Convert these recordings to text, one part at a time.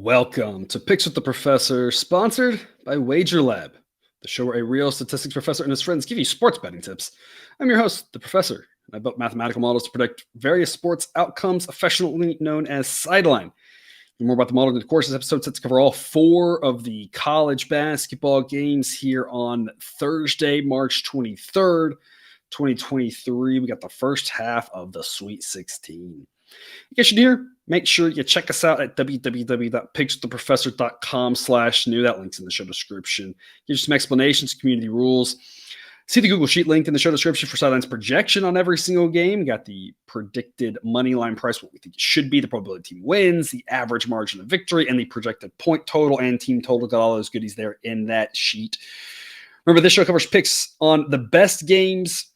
Welcome to Picks with the Professor, sponsored by Wager Lab, the show where a real statistics professor and his friends give you sports betting tips. I'm your host, the Professor, and I built mathematical models to predict various sports outcomes, affectionately known as sideline. More about the model in the course. This episode sets to cover all four of the college basketball games here on Thursday, March 23rd, 2023. We got the first half of the Sweet 16. In case you're new, make sure you check us out at www.pickswiththeprofessor.com/new. That link's in the show description. Give you some explanations, community rules. See the Google Sheet link in the show description for Sideline's projection on every single game. We got the predicted money line price, what we think it should be, the probability team wins, the average margin of victory, and the projected point total and team total. Got all those goodies there in that sheet. Remember, this show covers picks on the best games.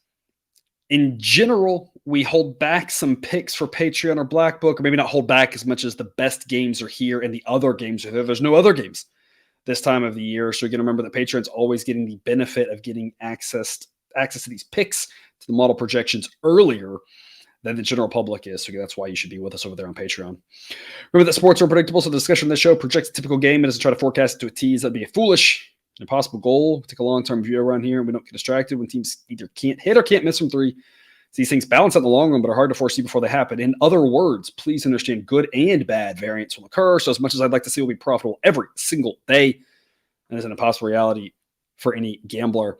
In general, we hold back some picks for Patreon or Black Book, or maybe not hold back as much as the best games are here and the other games are there. There's no other games this time of the year. So you're going to remember that Patreon's always getting the benefit of getting access to these picks, to the model projections earlier than the general public is. So that's why you should be with us over there on Patreon. Remember that sports are unpredictable, so the discussion of this show projects a typical game and doesn't try to forecast it to a tease. That'd be a foolish, impossible goal. We take a long-term view around here, and we don't get distracted when teams either can't hit or can't miss from three. These things balance out in the long run, but are hard to foresee before they happen. In other words, please understand good and bad variance will occur. So as much as I'd like to see we'll be profitable every single day, that is an impossible reality for any gambler.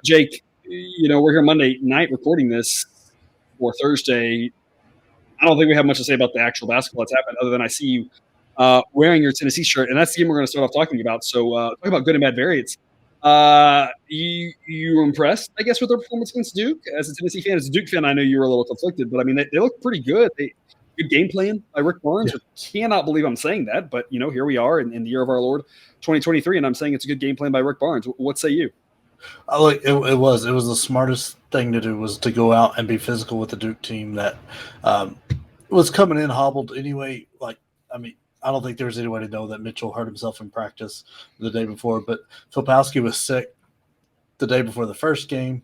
Jake, we're here Monday night recording this for Thursday. I don't think we have much to say about the actual basketball that's happened other than I see you wearing your Tennessee shirt, and that's the game we're going to start off talking about. So talk about good and bad variance. You were impressed, I guess, with their performance against Duke as a Tennessee fan. As a Duke fan, I know you were a little conflicted, but I mean, they look pretty good. Good game plan by Rick Barnes. Yeah. I cannot believe I'm saying that, but here we are in the year of our Lord 2023, and I'm saying it's a good game plan by Rick Barnes. What say you? It was the smartest thing to do, was to go out and be physical with the Duke team that was coming in hobbled anyway. I don't think there's any way to know that Mitchell hurt himself in practice the day before, but Filipowski was sick the day before the first game.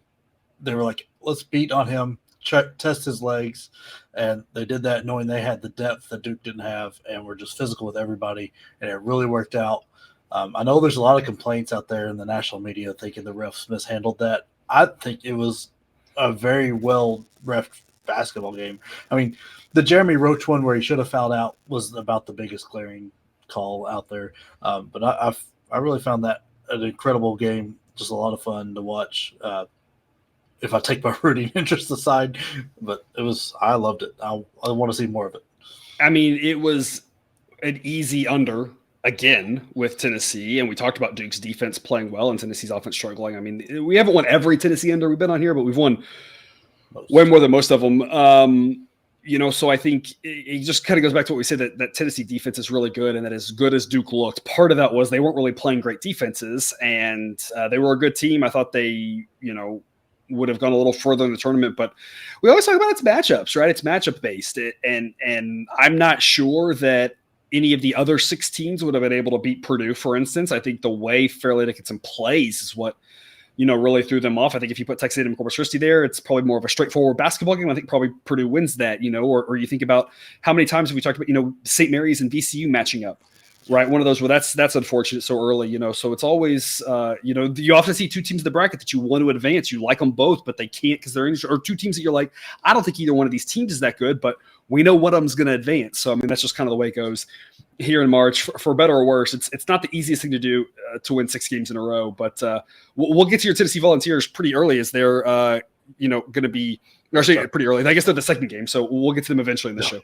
They were like, let's beat on him, test his legs, and they did that knowing they had the depth that Duke didn't have, and were just physical with everybody, and it really worked out. I know there's a lot of complaints out there in the national media thinking the refs mishandled that. I think it was a very well refed basketball game. I mean, the Jeremy Roach one where he should have fouled out was about the biggest glaring call out there. But I really found that an incredible game, just a lot of fun to watch. If I take my rooting interest aside, but I loved it. I want to see more of it. I mean, it was an easy under again with Tennessee, and we talked about Duke's defense playing well and Tennessee's offense struggling. I mean, we haven't won every Tennessee under we've been on here, but we've won way more than most of them. So I think it just kind of goes back to what we said, that Tennessee defense is really good, and that as good as Duke looked, part of that was they weren't really playing great defenses, and they were a good team. I thought they, would have gone a little further in the tournament, but we always talk about its matchups, right? It's matchup based, and I'm not sure that any of the other 6 teams would have been able to beat Purdue, for instance. I think the way Fairleigh Dickinson plays is what really threw them off. I think if you put Texas A&M Corpus Christi there, it's probably more of a straightforward basketball game. I think probably Purdue wins that, or you think about how many times have we talked about, St. Mary's and VCU matching up, right? One of those where that's unfortunate so early, so it's always, you often see 2 teams in the bracket that you want to advance. You like them both, but they can't because they're injured, or 2 teams that you're like, I don't think either one of these teams is that good, but we know one of them's going to advance. So, I mean, that's just kind of the way it goes here in March, for better or worse. It's not the easiest thing to do to win 6 games in a row, but we'll get to your Tennessee Volunteers pretty early, as they're going to be actually pretty early. I guess they're the second game, so we'll get to them eventually in the show.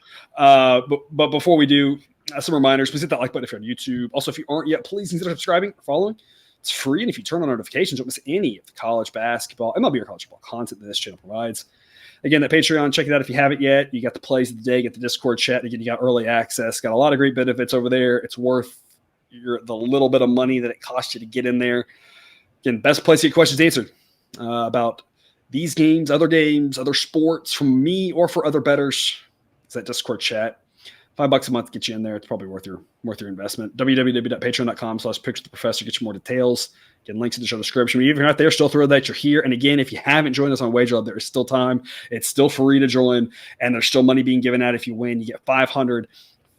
But before we do, some reminders. Please hit that like button if you're on YouTube. Also, if you aren't yet, please consider subscribing or following. It's free, and if you turn on notifications, you won't miss any of the college basketball, MLB or college football content that this channel provides. Again, that Patreon, check it out if you haven't yet. You got the plays of the day, get the Discord chat. Again, you got early access. Got a lot of great benefits over there. It's worth the little bit of money that it costs you to get in there. Again, best place to get questions answered about these games, other sports from me or for other bettors. It's that Discord chat. $5 a month to get you in there. It's probably worth your investment. www.patreon.com/pickswiththeprofessor. Get you more details. Again, links in the show description. Even if you're not there, still throw that you're here. And again, if you haven't joined us on WagerLab, there is still time. It's still free to join, and there's still money being given out if you win. You get $500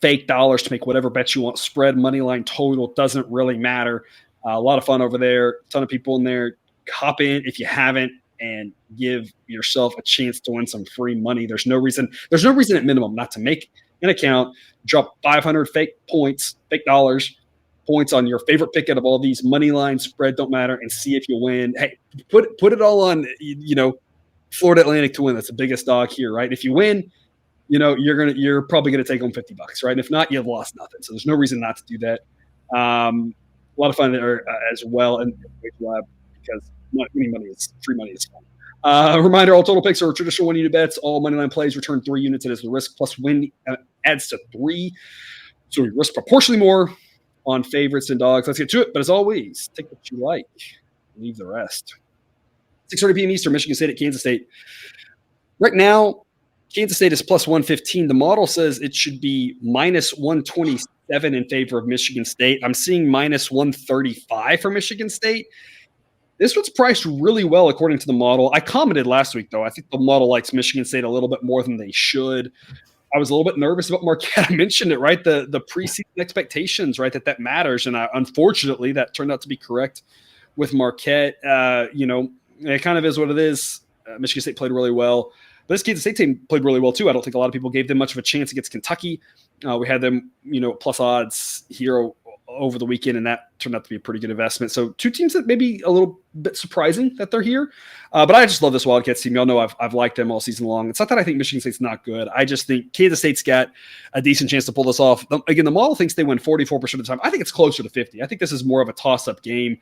fake dollars to make whatever bets you want. Spread, money line, total, doesn't really matter. A lot of fun over there. A ton of people in there. Hop in if you haven't and give yourself a chance to win some free money. There's no reason at minimum not to make an account, drop 500 fake dollars, points on your favorite pick out of all these. Money line, spread, don't matter, and see if you win. Hey, put it all on, Florida Atlantic to win. That's the biggest dog here, right? If you win, you're probably going to take home $50, right? And if not, you've lost nothing. So there's no reason not to do that. A lot of fun there as well, and because winning money is free money is fun. Reminder: all total picks are traditional 1 unit bets. All moneyline plays return 3 units. It is the risk plus win adds to 3, so we risk proportionally more on favorites and dogs. Let's get to it. But as always, take what you like, leave the rest. 6:30 p.m. Eastern, Michigan State at Kansas State. Right now, Kansas State is plus 115. The model says it should be minus 127 in favor of Michigan State. I'm seeing minus 135 for Michigan State. This one's priced really well according to the model. I commented last week, though. I think the model likes Michigan State a little bit more than they should. I was a little bit nervous about Marquette. I mentioned it, right? The preseason expectations, right? That matters. And unfortunately, that turned out to be correct with Marquette. It kind of is what it is. Michigan State played really well. But this Kansas State team played really well, too. I don't think a lot of people gave them much of a chance against Kentucky. We had them, plus odds here over the weekend, and that turned out to be a pretty good investment. So 2 teams that may be a little bit surprising that they're here. But I just love this Wildcats team. Y'all know I've liked them all season long. It's not that I think Michigan State's not good. I just think Kansas State's got a decent chance to pull this off. Again, the model thinks they win 44% of the time. I think it's closer to 50. I think this is more of a toss-up game.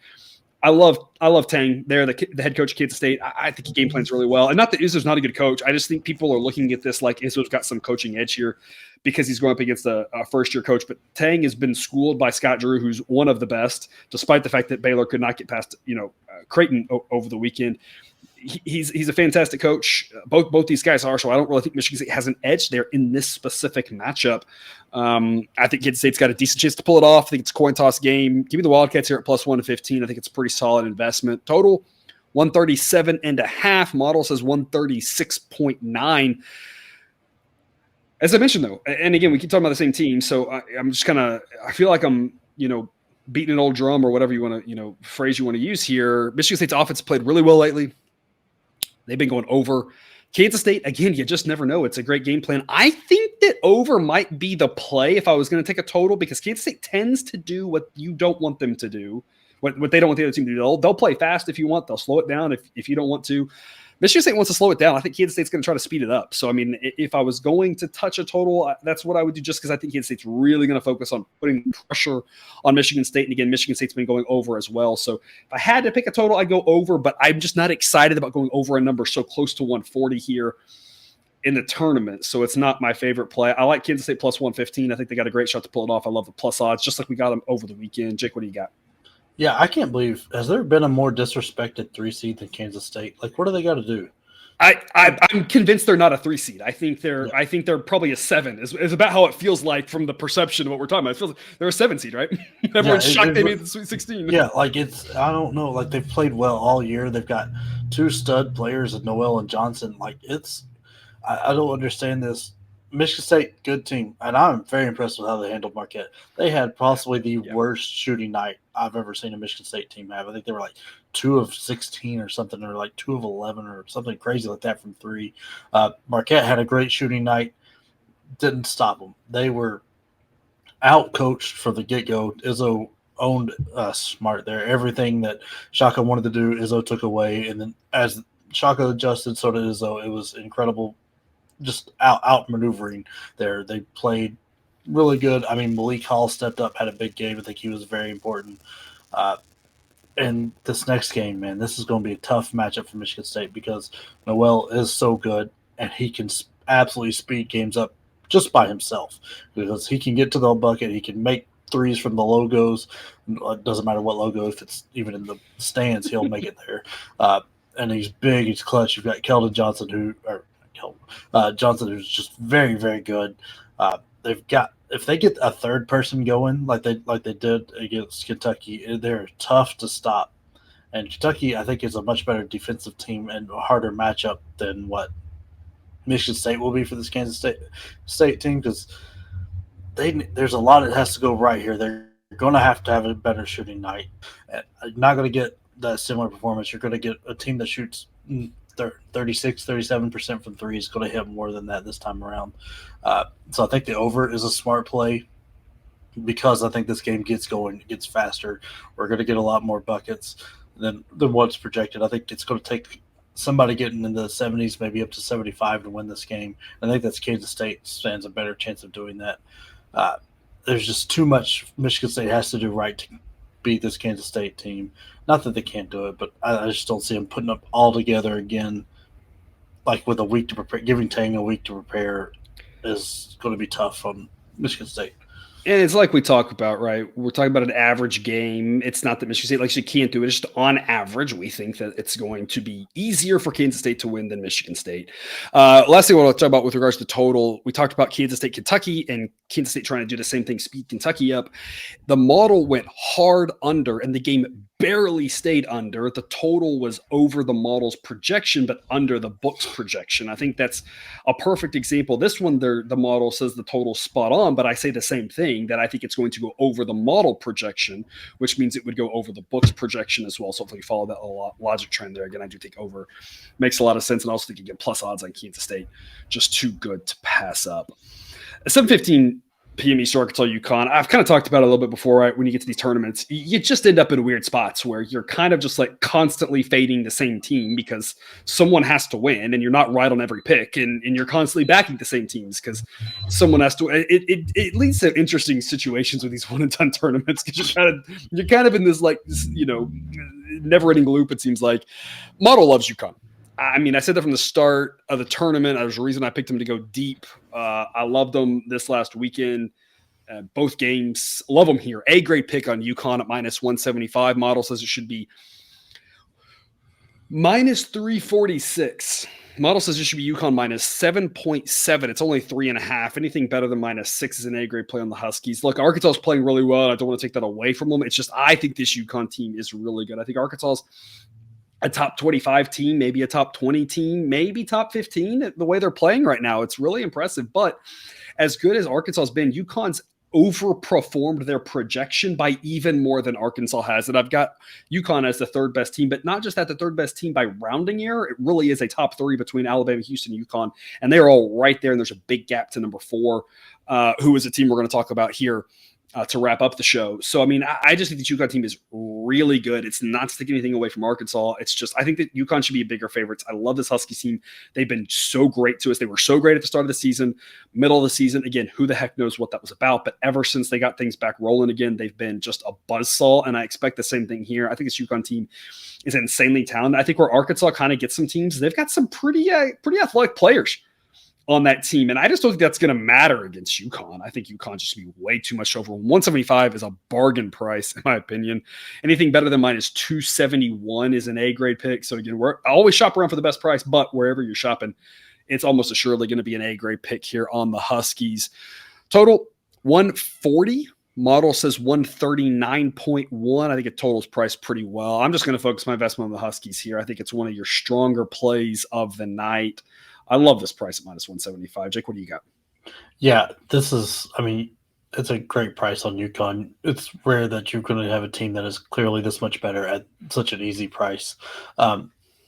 I love Tang there, the head coach of Kansas State. I think he game plans really well. And not that Izzo's not a good coach. I just think people are looking at this like Izzo's got some coaching edge here because he's going up against a first-year coach. But Tang has been schooled by Scott Drew, who's one of the best, despite the fact that Baylor could not get past Creighton over the weekend. He's a fantastic coach. Both these guys are, so I don't really think Michigan State has an edge there in this specific matchup. I think Kansas State's got a decent chance to pull it off. I think it's a coin toss game. Give me the Wildcats here at plus 115. I think it's a pretty solid investment. Total 137.5. Model says 136.9. As I mentioned, though, and again, we keep talking about the same team, so I'm just I feel like I'm, beating an old drum or whatever you want to, phrase you want to use here. Michigan State's offense played really well lately. They've been going over. Kansas State, again, you just never know. It's a great game plan. I think that over might be the play if I was going to take a total, because Kansas State tends to do what you don't want them to do, what they don't want the other team to do. They'll play fast if you want. They'll slow it down if you don't want to. Michigan State wants to slow it down. I think Kansas State's going to try to speed it up. So, I mean, if I was going to touch a total, that's what I would do, just because I think Kansas State's really going to focus on putting pressure on Michigan State. And again, Michigan State's been going over as well. So if I had to pick a total, I'd go over, but I'm just not excited about going over a number so close to 140 here in the tournament. So it's not my favorite play. I like Kansas State plus 115. I think they got a great shot to pull it off. I love the plus odds, just like we got them over the weekend. Jake, what do you got? Yeah, I can't believe, has there been a more disrespected 3 seed than Kansas State? Like, what do they got to do? I'm convinced they're not a 3 seed. I think they're probably a 7. Is about how it feels like from the perception of what we're talking about. It feels like they're a 7 seed, right? Everyone's shocked they made the Sweet 16. Yeah, like I don't know. Like, they've played well all year. They've got 2 stud players in Noel and Johnson. Like, I don't understand this. Michigan State, good team, and I'm very impressed with how they handled Marquette. They had possibly the worst shooting night I've ever seen a Michigan State team have. I think they were like 2 of 16 or something, or like 2 of 11 or something crazy like that from 3. Marquette had a great shooting night, didn't stop them. They were out-coached from the get-go. Izzo owned smart there. Everything that Shaka wanted to do, Izzo took away, and then as Shaka adjusted, so did Izzo. It was incredible. Just out maneuvering there. They played really good. I mean, Malik Hall stepped up, had a big game. I think he was very important. And this next game, man, this is going to be a tough matchup for Michigan State because Noel is so good and he can absolutely speed games up just by himself because he can get to the bucket. He can make threes from the logos. It doesn't matter what logo. If it's even in the stands, he'll make it there. And he's big. He's clutch. You've got Keldon Johnson, Johnson, who's just very, very good. They've got, if they get a third person going like they did against Kentucky, they're tough to stop. And Kentucky, I think, is a much better defensive team and a harder matchup than what Michigan State will be for this Kansas State team, because there's a lot that has to go right here. They're going to have a better shooting night. You're not going to get that similar performance. You're going to get a team that shoots 36, 37% from three is going to hit more than that this time around. So I think the over is a smart play because I think this game gets going, gets faster. We're going to get a lot more buckets than what's projected. I think it's going to take somebody getting in the 70s, maybe up to 75 to win this game. I think that's Kansas State stands a better chance of doing that. There's just too much Michigan State has to do right to beat this Kansas State team. Not that they can't do it, but I just don't see them putting up all together again, like with a week to prepare. Giving Tang a week to prepare is going to be tough on Michigan State. And it's like we talk about, right? We're talking about an average game. It's not that Michigan State like you can't do it. It's just on average, we think that it's going to be easier for Kansas State to win than Michigan State. Last thing I want to talk about with regards to total, we talked about Kansas State, Kentucky, and Kansas State trying to do the same thing, speed Kentucky up. The model went hard under, and the game barely stayed under. The total was over the model's projection, but under the book's projection. I think that's a perfect example. This one, the model says the total's spot on, but I say the same thing, that I think it's going to go over the model projection, which means it would go over the book's projection as well. So hopefully you follow that logic trend there. Again, I do think over makes a lot of sense, and I also think you get plus odds on Kansas State. Just too good to pass up. 7:15 p.m. Eastern, Arkansas, UConn. I've kind of talked about it a little bit before, right? When you get to these tournaments, you just end up in weird spots where you're kind of just like constantly fading the same team because someone has to win, and you're not right on every pick, and you're constantly backing the same teams because someone has to. It leads to interesting situations with these one and done tournaments because you're kind of in this like never ending loop. It seems like. Model loves UConn. I mean, I said that from the start of the tournament. There's a reason I picked them to go deep. I loved them this last weekend. Both games. Love them here. A-grade pick on UConn at minus 175. Model says it should be minus 346. Model says it should be UConn minus 7.7. It's only 3.5. Anything better than minus 6 is an A-grade play on the Huskies. Look, Arkansas is playing really well. I don't want to take that away from them. It's just I think this UConn team is really good. I think Arkansas's a top 25 team, maybe a top 20 team, maybe top 15. The way they're playing right now, it's really impressive. But as good as Arkansas has been, UConn's overperformed their projection by even more than Arkansas has. And I've got UConn as the third best team, but not just at the third best team by rounding error. It really is a top three between Alabama, Houston, and UConn. And they're all right there. And there's a big gap to number 4, who is a team we're going to talk about here. To wrap up the show. So, I mean, I just think the UConn team is really good. It's not sticking anything away from Arkansas. It's just, I think that UConn should be a bigger favorites. I love this Huskies team. They've been so great to us. They were so great at the start of the season, middle of the season. Again, who the heck knows what that was about, but ever since they got things back rolling again, they've been just a buzzsaw, and I expect the same thing here. I think this UConn team is insanely talented. I think where Arkansas kind of gets some teams, they've got some pretty athletic players on that team. And I just don't think that's going to matter against UConn. I think UConn just be way too much over. 175 is a bargain price, in my opinion. Anything better than minus 271 is an A-grade pick. So again, I always shop around for the best price, but wherever you're shopping, it's almost assuredly going to be an A-grade pick here on the Huskies. Total 140. Model says 139.1. I think it totals priced pretty well. I'm just going to focus my investment on the Huskies here. I think it's one of your stronger plays of the night. I love this price at minus 175. Jake, what do you got? Yeah, this is, I mean, it's a great price on UConn. It's rare that you're going to have a team that is clearly this much better at such an easy price.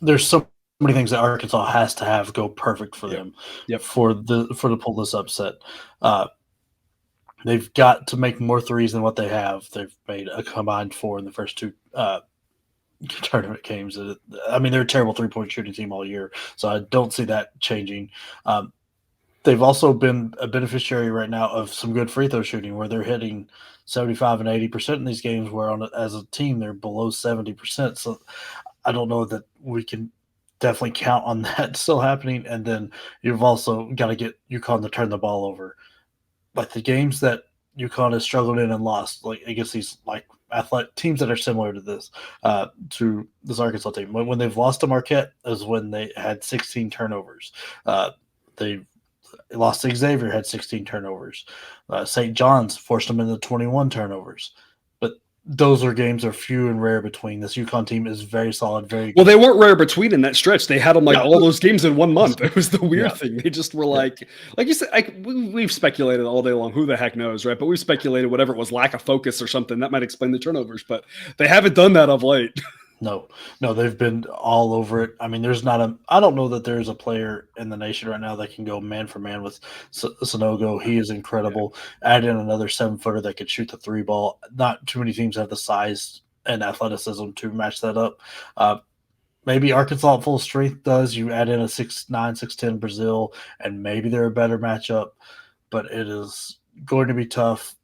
There's so many things that Arkansas has to have go perfect for them for to pull this upset. They've got to make more threes than what they have. They've made a combined 4 in the first 2 tournament games. I mean, they're a terrible 3-point shooting team all year, so I don't see that changing. They've also been a beneficiary right now of some good free throw shooting where they're hitting 75 and 80% in these games, where as a team they're below 70%. So I don't know that we can definitely count on that still happening. And then you've also got to get UConn to turn the ball over. Like the games that UConn has struggled in and lost, like against these like athletic teams that are similar to this Arkansas team. When they've lost to Marquette is when they had 16 turnovers. They lost to Xavier, had 16 turnovers. St. John's forced them into 21 turnovers. But those games are few and rare between. This UConn team is very solid, very Well, good. they weren't rare between in that stretch. They had them like Yeah. all those games in 1 month. It was the weird Yeah. thing. They just were like you said, we've speculated all day long. Who the heck knows, right? But we've speculated whatever it was, lack of focus or something. That might explain the turnovers, but they haven't done that of late. No, they've been all over it. I mean, I don't know that there's a player in the nation right now that can go man for man with Sonogo. He is incredible. Yeah. Add in another 7-footer that could shoot the 3 ball. Not too many teams have the size and athleticism to match that up. Maybe Arkansas at full strength does. You add in a 6'9", 6'10" Brazil, and maybe they're a better matchup, but it is going to be tough.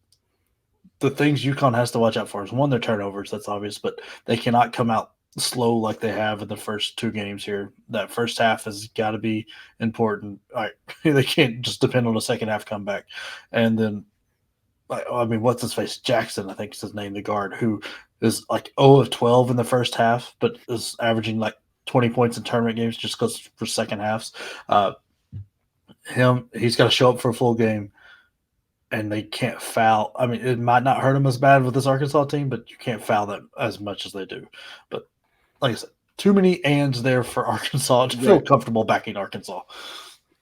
The things UConn has to watch out for is, one, their turnovers. That's obvious, but they cannot come out slow like they have in the first 2 games here. That first half has got to be important. All right, they can't just depend on the second half comeback. And then, I mean, what's his face? Jackson, I think is his name, the guard, who is like 0 of 12 in the first half, but is averaging like 20 points in tournament games just because for second halves. He's got to show up for a full game. And they can't foul. I mean, it might not hurt them as bad with this Arkansas team, but you can't foul them as much as they do. But like I said, too many ands there for Arkansas to feel comfortable backing Arkansas.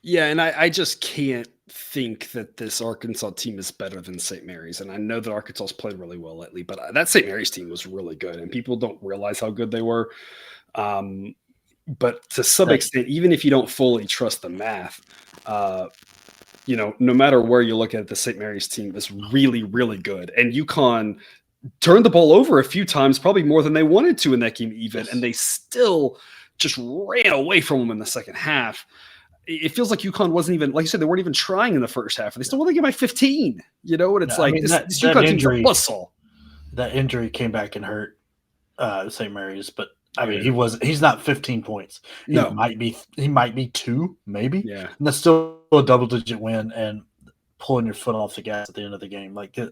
Yeah, and I just can't think that this Arkansas team is better than St. Mary's. And I know that Arkansas's played really well lately, but that St. Mary's team was really good, and people don't realize how good they were. But to some extent, even if you don't fully trust the math, no matter where you look at it, the St. Mary's team is really, really good. And UConn turned the ball over a few times, probably more than they wanted to in that game even, and they still just ran away from them in the second half. It feels like UConn wasn't even, like you said, they weren't even trying in the first half. They still won the game by 15, and it's this UConn team's a buzzsaw. That injury came back and hurt St. Mary's, but I mean, he's not 15 points. He might be 2, maybe. Yeah. And that's still a double-digit win and pulling your foot off the gas at the end of the game. Like, this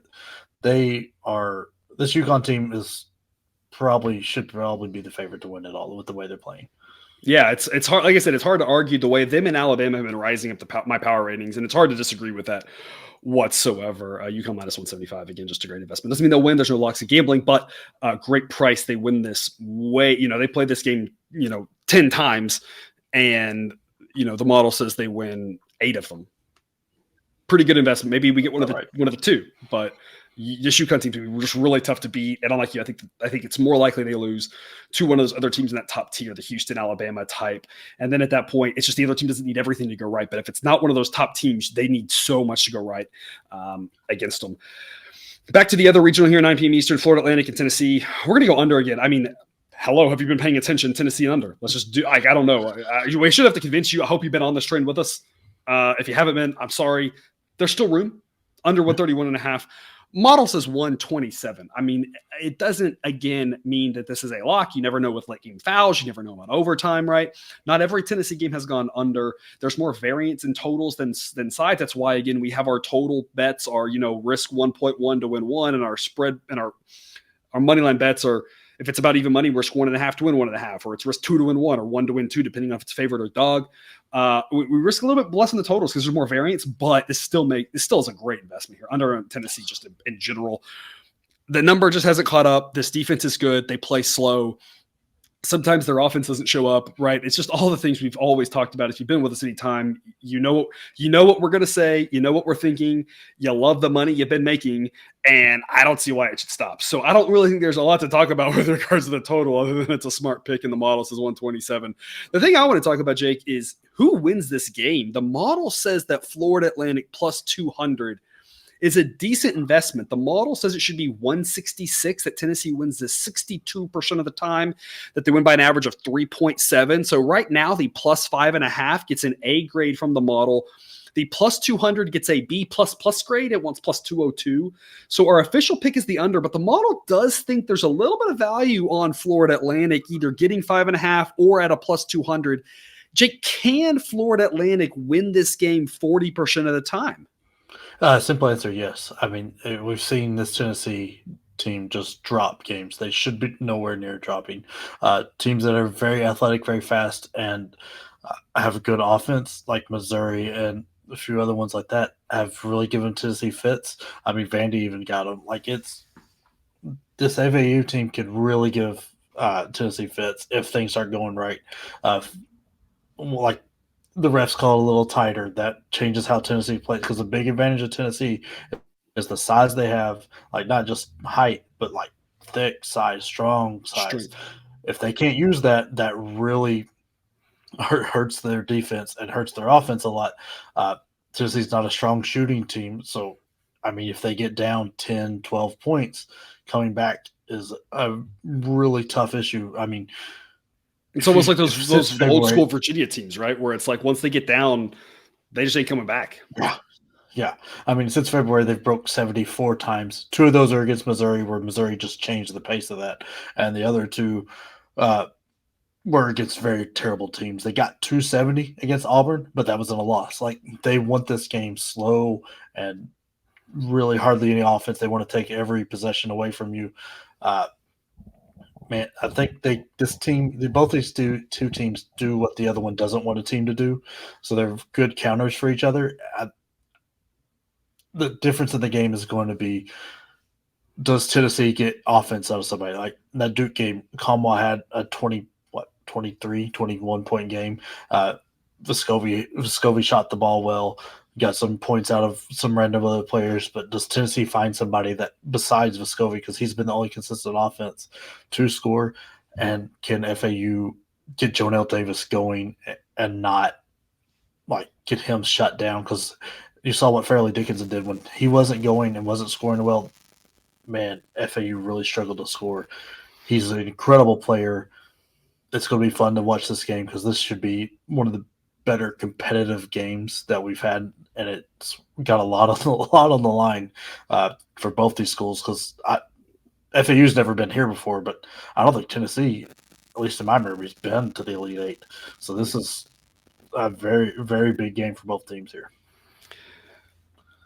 UConn team should probably be the favorite to win it all with the way they're playing. Yeah, it's hard. Like I said, it's hard to argue the way them and Alabama have been rising up my power ratings, and it's hard to disagree with that whatsoever. UConn minus 175, again, just a great investment. Doesn't mean they'll win. There's no locks of gambling, but great price. They win this way. They played this game 10 times, and the model says they win 8 of them. Pretty good investment. Maybe we get one of the 2, but this UConn team is just really tough to beat. And unlike you, I think it's more likely they lose to one of those other teams in that top tier, the Houston, Alabama type. And then at that point, it's just the other team doesn't need everything to go right. But if it's not one of those top teams, they need so much to go right against them. Back to the other regional here, 9 p.m. Eastern, Florida Atlantic and Tennessee. We're going to go under again. I mean, hello, have you been paying attention? Tennessee under. Let's just do. I don't know. We should have to convince you. I hope you've been on this train with us. If you haven't been, I'm sorry. There's still room. Under 131.5. Model says 127. I mean, it doesn't, again, mean that this is a lock. You never know with late game fouls. You never know about overtime, right? Not every Tennessee game has gone under. There's more variance in totals than sides. That's why, again, we have our total bets are, risk 1.1 to win 1, and our spread and our money line bets are, if it's about even money, risk 1.5 to win 1.5, or it's risk 2 to win 1, or 1 to win 2, depending on if it's favorite or dog. We risk a little bit less in the totals because there's more variance, but this still is a great investment here. Under Tennessee, just in general, the number just hasn't caught up. This defense is good. They play slow. Sometimes their offense doesn't show up, right? It's just all the things we've always talked about. If you've been with us any time, you know what we're going to say. You know what we're thinking. You love the money you've been making, and I don't see why it should stop. So I don't really think there's a lot to talk about with regards to the total, other than it's a smart pick, and the model says 127. The thing I want to talk about, Jake, is who wins this game. The model says that Florida Atlantic plus 200 is a decent investment. The model says it should be 166, that Tennessee wins this 62% of the time, that they win by an average of 3.7. So right now, the plus 5.5 gets an A grade from the model. The plus 200 gets a B++ grade. It wants plus 202. So our official pick is the under, but the model does think there's a little bit of value on Florida Atlantic, either getting 5.5 or at a plus 200. Jake, can Florida Atlantic win this game 40% of the time? Simple answer, yes. I mean, we've seen this Tennessee team just drop games. They should be nowhere near dropping. Teams that are very athletic, very fast, and have a good offense, like Missouri and a few other ones like that, have really given Tennessee fits. I mean, Vandy even got them. Like, this FAU team could really give Tennessee fits if things start going right. Like the refs call it a little tighter. That changes how Tennessee plays because the big advantage of Tennessee is the size they have, like not just height, but like thick size, strong size. Strength. If they can't use that, that really hurts their defense and hurts their offense a lot. Tennessee's not a strong shooting team. So, I mean, if they get down 10, 12 points, coming back is a really tough issue. I mean, it's almost like those old school February, Virginia teams, right? Where it's like once they get down, they just ain't coming back. yeah. Yeah. I mean, since February, they've broke 74 times. 2 of those are against Missouri, where Missouri just changed the pace of that. And the other 2 were against very terrible teams. They got 270 against Auburn, but that wasn't a loss. Like, they want this game slow and really hardly any offense. They want to take every possession away from you. Man, I think both these two teams do what the other one doesn't want a team to do. So they're good counters for each other. The difference in the game is going to be, does Tennessee get offense out of somebody? Like that Duke game, Kamwa had a 21 point game. Vescovi shot the ball well, got some points out of some random other players, but does Tennessee find somebody that besides Vescovi, because he's been the only consistent offense to score, and can FAU get Jonell Davis going and not like get him shut down? Because you saw what Fairleigh Dickinson did when he wasn't going and wasn't scoring well. Man, FAU really struggled to score. He's an incredible player. It's going to be fun to watch this game because this should be one of the better competitive games that we've had, and it's got a lot on the line for both these schools. Because FAU's never been here before, but I don't think Tennessee, at least in my memory, has been to the Elite Eight. So this is a very, very big game for both teams here.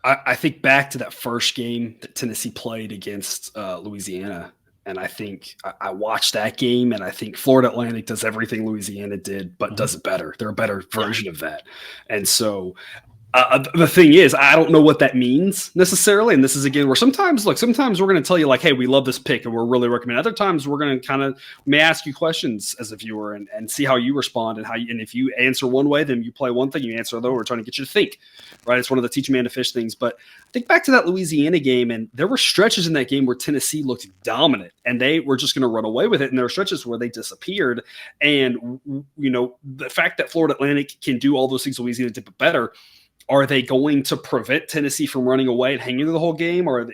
I think back to that first game that Tennessee played against Louisiana, and I think I watched that game, and I think Florida Atlantic does everything Louisiana did, but does it better. They're a better version of that. And so the thing is, I don't know what that means necessarily. And this is, again, where sometimes we're going to tell you like, hey, we love this pick and we're really recommending. Other times we're going to may ask you questions as a viewer and see how you respond and if you answer one way, then you play one thing, you answer another. We're trying to get you to think, right? It's one of the teach a man to fish things. But I think back to that Louisiana game, and there were stretches in that game where Tennessee looked dominant and they were just going to run away with it. And there were stretches where they disappeared. And, the fact that Florida Atlantic can do all those things Louisiana did but better, are they going to prevent Tennessee from running away and hanging the whole game, or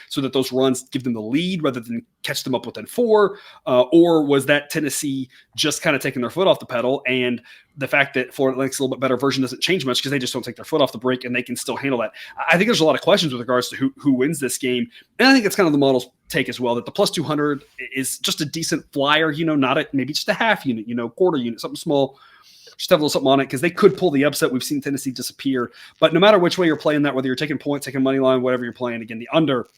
so that those runs give them the lead rather than catch them up within 4? Or was that Tennessee just kind of taking their foot off the pedal, and the fact that Florida Atlantic's a little bit better version doesn't change much because they just don't take their foot off the brake and they can still handle that? I think there's a lot of questions with regards to who wins this game, and I think it's kind of the model's take as well that the plus 200 is just a decent flyer, not maybe just a half unit, quarter unit, something small. Just have a little something on it because they could pull the upset. We've seen Tennessee disappear. But no matter which way you're playing that, whether you're taking points, taking money line, whatever you're playing, again, the under,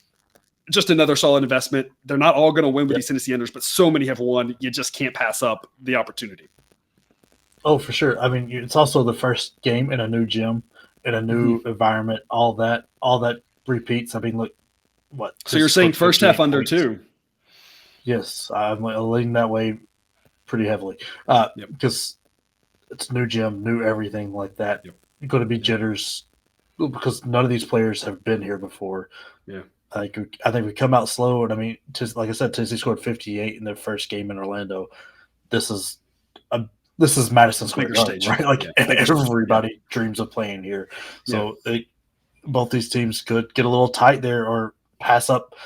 just another solid investment. They're not all going to win with these Tennessee unders, but so many have won. You just can't pass up the opportunity. Oh, for sure. I mean, it's also the first game in a new gym, in a new environment. All that repeats. I mean, look, what? So you're saying first half under too? Yes, I'm leaning that way pretty heavily because it's new gym, new everything like that. Yep. You're going to be jitters because none of these players have been here before. Yeah, I think we come out slow, and I mean, like I said, Tennessee scored 58 in their first game in Orlando. This is Madison Square Garden, right? Like everybody dreams of playing here. So both these teams could get a little tight there or pass up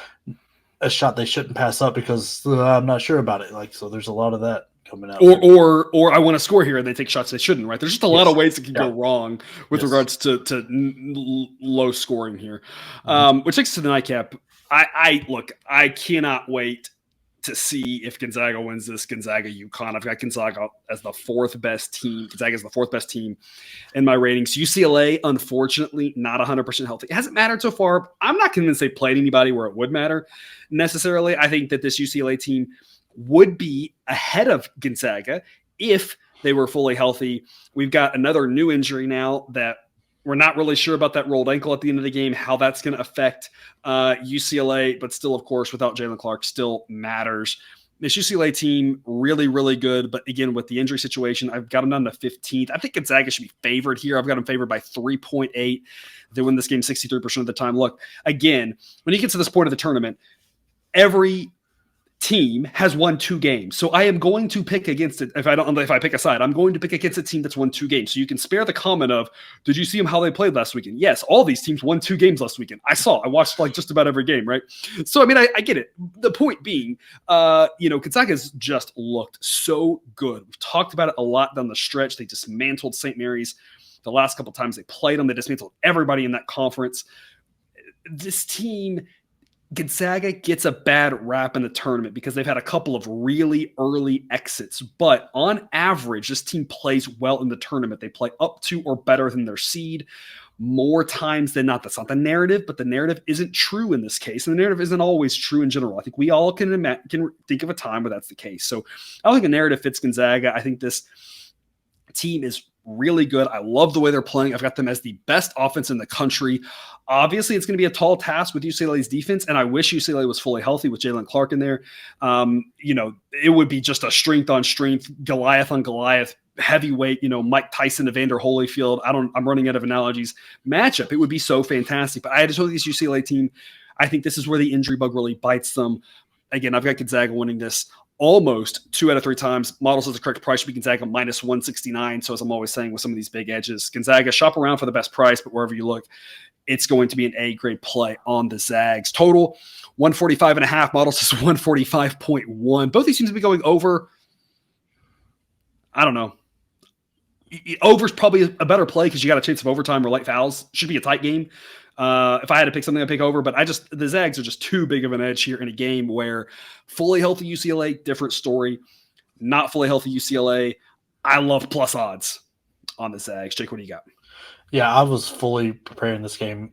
a shot they shouldn't pass up because I'm not sure about it. Like, so there's a lot of that coming out. Or I want to score here and they take shots they shouldn't, right? There's just a lot of ways it can go wrong with regards to low scoring here. Which takes us to the nightcap. I cannot wait to see if Gonzaga wins this. Gonzaga UConn. I've got Gonzaga as the 4th best team. Gonzaga is the 4th best team in my ratings. UCLA, unfortunately, not 100% healthy. It hasn't mattered so far. I'm not convinced they played anybody where it would matter necessarily. I think that this UCLA team would be ahead of Gonzaga if they were fully healthy. We've got another new injury now that We're not really sure about that rolled ankle at the end of the game, how that's going to affect UCLA, but still, of course, without Jalen Clark, still matters. This UCLA team, really, really good. But again, with the injury situation, I've got them down to 15th. I think Gonzaga should be favored here. I've got them favored by 3.8. They win this game 63% of the time. Look, again, when you get to this point of the tournament, every team has won 2 games. So I am going to pick against it. If I pick a side, I'm going to pick against a team that's won 2 games. So you can spare the comment of, did you see them how they played last weekend? Yes, all these teams won 2 games last weekend. I watched like just about every game, right? So I mean, I get it. The point being, Gonzaga's just looked so good. We've talked about it a lot down the stretch. They dismantled St. Mary's the last couple times they played them. They dismantled everybody in that conference. This team, Gonzaga, gets a bad rap in the tournament because they've had a couple of really early exits. But on average, this team plays well in the tournament. They play up to or better than their seed more times than not. That's not the narrative, but the narrative isn't true in this case. And the narrative isn't always true in general. I think we all can think of a time where that's the case. So I don't think the narrative fits Gonzaga. I think this team is really good. I love the way they're playing. I've got them as the best offense in the country. Obviously, it's going to be a tall task with UCLA's defense, and I wish UCLA was fully healthy with Jalen Clark in there. It would be just a strength on strength, Goliath on Goliath, heavyweight, Mike Tyson, Evander Holyfield. I'm running out of analogies. Matchup. It would be so fantastic. But I just hope this UCLA team, I think this is where the injury bug really bites them. Again, I've got Gonzaga winning this almost 2 out of 3 times. Model says the correct price should be Gonzaga minus 169. So as I'm always saying with some of these big edges, Gonzaga, shop around for the best price, but wherever you look, it's going to be an A-grade play on the Zags. Total 145.5. Model says 145.1. Both these seem to be going over. I don't know. Over's probably a better play because you got a chance of overtime or late fouls. Should be a tight game. If I had to pick something, I'd pick over. But the Zags are just too big of an edge here in a game where fully healthy UCLA, different story. Not fully healthy UCLA, I love plus odds on the Zags. Jake, what do you got? Yeah, I was fully preparing this game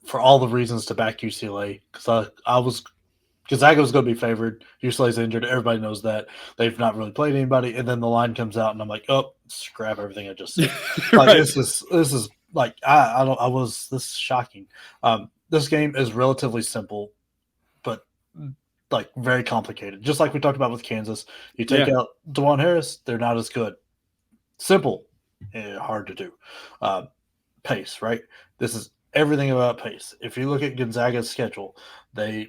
for all the reasons to back UCLA because Gonzaga was going to be favored. UCLA's injured. Everybody knows that. They've not really played anybody. And then the line comes out, and I'm like, oh, scrap everything I just said. Right. This is like this is shocking. This game is relatively simple, but like very complicated. Just like we talked about with Kansas, you take out DeJuan Harris, they're not as good. Simple, hard to do. Pace, right? This is everything about pace. If you look at Gonzaga's schedule, the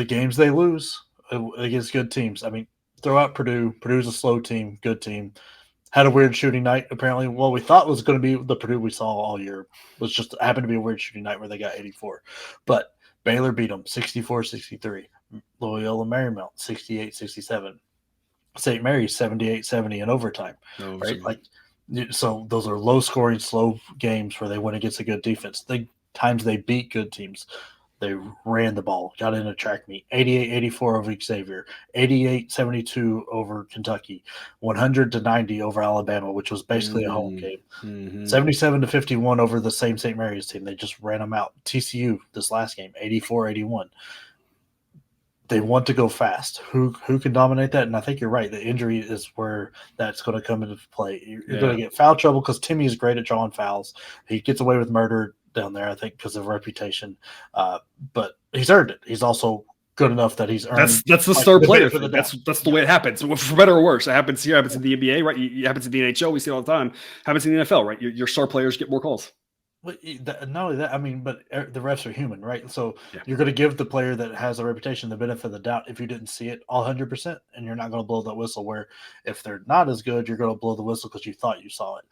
games they lose against good teams. I mean, throw out Purdue. Purdue's a slow team, good team. Had a weird shooting night. Apparently, what we thought was going to be the Purdue we saw all year was just happened to be a weird shooting night where they got 84. But Baylor beat them 64-63. Loyola Marymount 68-67. St. Mary's 78-70 in overtime. Right? So those are low-scoring, slow games where they win against a good defense. The times they beat good teams, they ran the ball, got in a track meet, 88-84 over Xavier, 88-72 over Kentucky, 100-90 over Alabama, which was basically a home game, 77-51 over the same St. Mary's team. They just ran them out. TCU this last game, 84-81. They want to go fast. Who can dominate that? And I think you're right. The injury is where that's going to come into play. You're going to get foul trouble because Timmy is great at drawing fouls. He gets away with murder down there, I think, because of reputation. But he's earned it. He's also good enough that he's earned. That's the star player. That's the way it happens. For better or worse, it happens here. It happens in the NBA, right? It happens in the NHL. We see it all the time. It happens in the NFL, right? Your star players get more calls. Not only that, I mean, but the refs are human, right? So you're going to give the player that has a reputation the benefit of the doubt if you didn't see it all 100%, and you're not going to blow that whistle. Where if they're not as good, you're going to blow the whistle because you thought you saw it.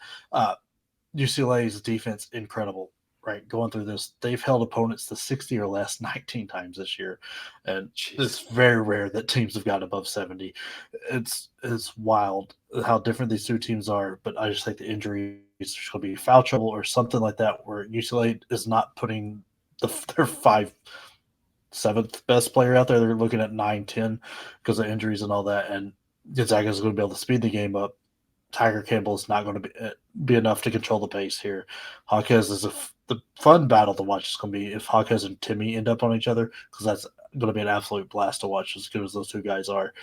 UCLA's defense, incredible, right? Going through this, they've held opponents to 60 or less 19 times this year, and it's very rare that teams have gotten above 70. It's wild how different these two teams are, but I just think the injury there's going to be foul trouble or something like that where UCLA is not putting their 7th best player out there. They're looking at 9-10 because of injuries and all that, and Gonzaga is going to be able to speed the game up. Tiger Campbell is not going to be enough to control the pace here. Hawkes is the fun battle to watch is going to be if Hawkes and Timmy end up on each other, because that's going to be an absolute blast to watch as good as those two guys are.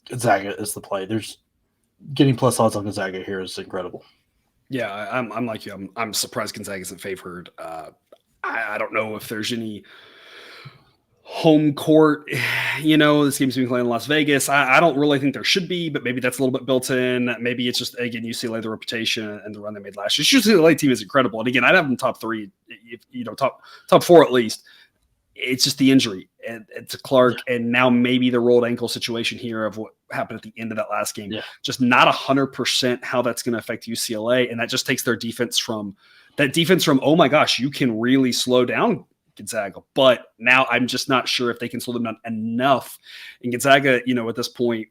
Gonzaga is the play. Getting plus odds on Gonzaga here is incredible. Yeah, I'm like you. I'm surprised Gonzaga isn't favored. I don't know if there's any home court. This game's being played in Las Vegas. I don't really think there should be, but maybe that's a little bit built in. Maybe it's just, again, UCLA, the reputation and the run they made last year. UCLA team is incredible. And again, I'd have them top three, top four at least. It's just the injury and to Clark, and now maybe the rolled ankle situation here of what happened at the end of that last game. Yeah. Just not 100% how that's going to affect UCLA, and that just takes their defense from oh my gosh, you can really slow down Gonzaga. But now I'm just not sure if they can slow them down enough. And Gonzaga, at this point,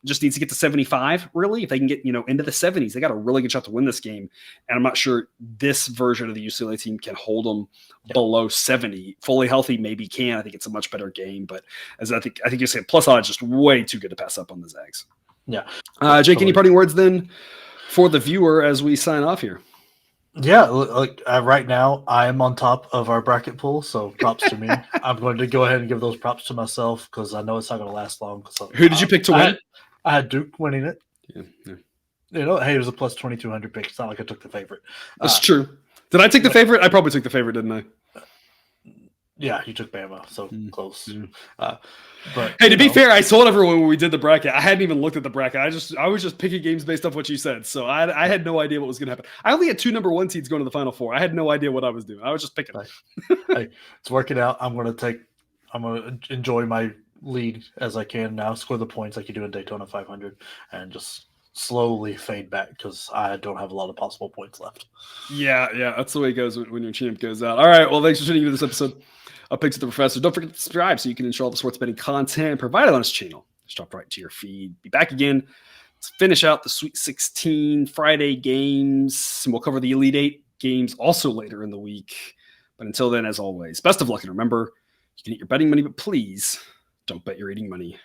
just needs to get to 75, really. If they can get, into the 70s, they got a really good shot to win this game. And I'm not sure this version of the UCLA team can hold them below 70. Fully healthy, maybe can. I think it's a much better game. But as I think you said, plus odds just way too good to pass up on the Zags. Yeah. Jake, any parting words then for the viewer as we sign off here? Yeah, right now I am on top of our bracket pool, so props to me. I'm going to go ahead and give those props to myself because I know it's not going to last long. So, who did you pick to win? I had Duke winning it. Yeah. Hey, it was a plus 2,200 pick. It's not like I took the favorite. That's true. Did I take the favorite? I probably took the favorite, didn't I? Yeah, you took Bama, so close. Yeah. But hey, to be fair, I told everyone when we did the bracket, I hadn't even looked at the bracket. I was just picking games based off what you said, so I had no idea what was going to happen. I only had 2 number 1 seeds going to the Final Four. I had no idea what I was doing. I was just picking. Hey, it's working out. I'm going to enjoy my lead as I can now. Score the points like you do in Daytona 500, and just slowly fade back because I don't have a lot of possible points left. Yeah, that's the way it goes when your champ goes out. All right, well, thanks for tuning into this episode of Picks with the Professor. Don't forget to subscribe so you can ensure all the sports betting content provided on this channel. Just drop right to your feed. Be back again to finish out the Sweet 16 Friday games, and we'll cover the Elite 8 games also later in the week. But until then, as always, best of luck, and remember, you can eat your betting money, but please don't bet your eating money.